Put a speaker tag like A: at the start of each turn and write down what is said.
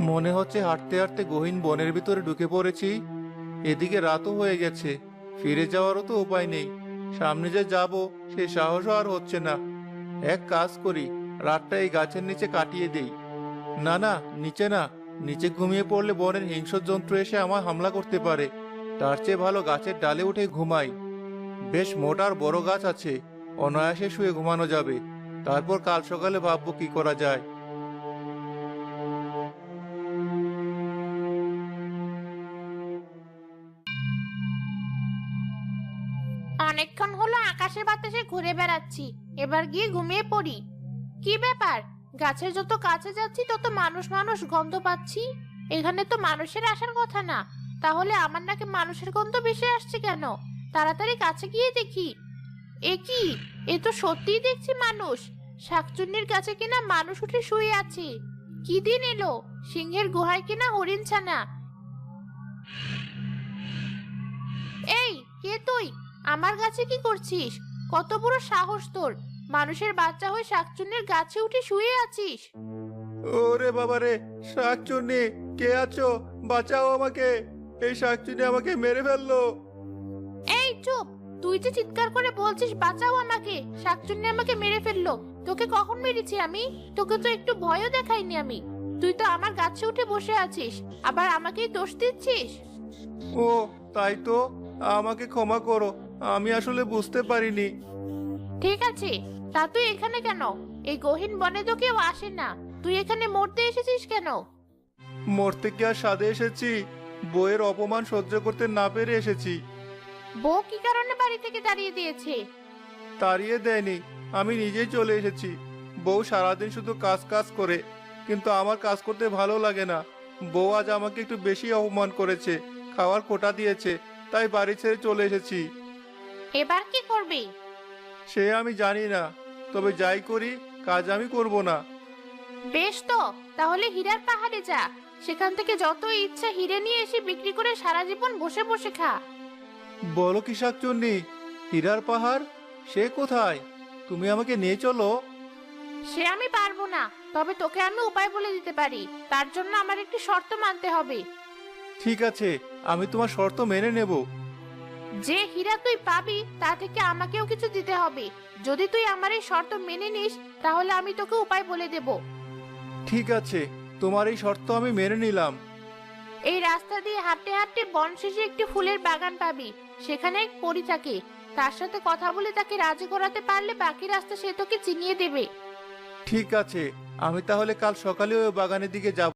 A: মনে হচ্ছে হাঁটতে হাঁটতে গহীন বনের ভিতরে ঢুকে পড়েছি। এদিকে রাতও হয়ে গেছে, ফিরে যাওয়ারও তো উপায় নেই। সামনে যে যাব সে সাহসও আর হচ্ছে না। এক কাজ করি, রাতটা এই গাছের নিচে কাটিয়ে দেই। না না, নিচে না। নিচে ঘুমিয়ে পড়লে বনের হিংস্র জন্তু এসে আমায় হামলা করতে পারে। তার চেয়ে ভালো গাছের ডালে উঠে ঘুমাই। বেশ মোটা আর বড় গাছ আছে, অনায়াসে শুয়ে ঘুমানো যাবে। তারপর কাল সকালে ভাববো কি করা যায়।
B: অনেকক্ষণ হলো আকাশে বাতাসে ঘুরে বেড়াচ্ছি, এবার গিয়ে ঘুমিয়ে পড়ি। কি ব্যাপার, গাছের যত কাছে যাচ্ছি তত মানুষ মানুষ গন্ধ পাচ্ছি। এখানে তো মানুষের আসার কথা না, তাহলে আমার নাকি মানুষের গন্ধ ভেসে আসছে কেন? তাড়াতাড়ি কাছে গিয়ে দেখি। এ কি, এ তো সত্যিই দেখছি মানুষ। শাকচুন্নির কাছে কিনা মানুষ উঠে শুয়ে আছে। কি দিন এলো, সিংহের গুহায় কিনা হরিণ ছানা। এই, কে তুই? আমার গাছে কি করছিস? কত বড় সাহস তোর! মানুষের বাচ্চা হয়ে শাকচুন্নির গাছে উঠে শুয়ে আছিস?
A: ওরে বাবারে, শাকচুন্নি! কে আছো? বাঁচাও আমাকে! এই শাকচুন্নি আমাকে মেরে ফেললো।
B: এই চুপ! তুই যে চিৎকার করে বলছিস বাঁচাও আমাকে, শাকচুন্নি আমাকে মেরে ফেললো। তোকে কখন মেরেছি আমি? তোকে তো একটু ভয়ও দেখাইনি আমি। তুই তো আমার গাছে উঠে বসে আছিস, আবার আমাকেই দোষ দিচ্ছিস।
A: ও, তাই তো। আমাকে ক্ষমা করো, আমি আসলে বুঝতে পারিনি।
B: ঠিক আছে, তা তুই এখানে কেন? এই গহীন বনে তো কেউ আসে না, তুই এখানে মরতে এসেছিস কেন?
A: মরতে কি আর সাধে এসেছি? বইয়ের অপমান সহ্য করতে না পেরে এসেছি।
B: বউ কি কারণে বাড়ি থেকে তাড়িয়ে দিয়েছে?
A: তাড়িয়ে দেয়নি, আমি নিজেই চলে এসেছি। বউ সারাদিন শুধু কাজ কাজ করে, কিন্তু আমার কাজ করতে ভালো লাগে না। বউ আজ আমাকে একটু বেশি অপমান করেছে, খাওয়ার খোটা দিয়েছে, তাই বাড়ি ছেড়ে চলে এসেছি।
B: এবার কি করবি?
A: সে আমি জানি না, তবে যাই করি কাজ আমি করব না।
B: বেশ তো, তাহলে হীরার পাহাড়ে যা। সেখান থেকে যত ইচ্ছা হিরে নিয়ে এসে বিক্রি করে সারা জীবন বসে বসে খা।
A: বলো কি শাকচুন্নি, হীরার পাহাড়? সে কোথায়? তুমি আমাকে নিয়ে চলো।
B: সে আমি পারবো না, তবে তোকে আমি উপায় বলে দিতে পারি। তার জন্য আমার একটি শর্ত মানতে হবে।
A: ঠিক আছে, আমি তোমার শর্ত মেনে নেব।
B: যে হীরা তুই পাবি তা থেকে আমাকেও কিছু দিতে হবে। যদি তুই আমার এই শর্ত মেনে নিস, তাহলে আমি তোকে উপায় বলে দেব।
A: ঠিক আছে, তোমার এই শর্ত আমি মেনে নিলাম।
B: এই রাস্তা দিয়ে হাঁটতে হাঁটতে বন শেষে একটি ফুলের বাগান পাবি। সেখানে এক পরী থাকে। তার সাথে কথা বলে তাকে রাজি করাতে পারলে বাকি রাস্তা সে তোকে চিনিয়ে দেবে।
A: ঠিক আছে, আমি তাহলে কাল সকালে ওই বাগানের দিকে যাব।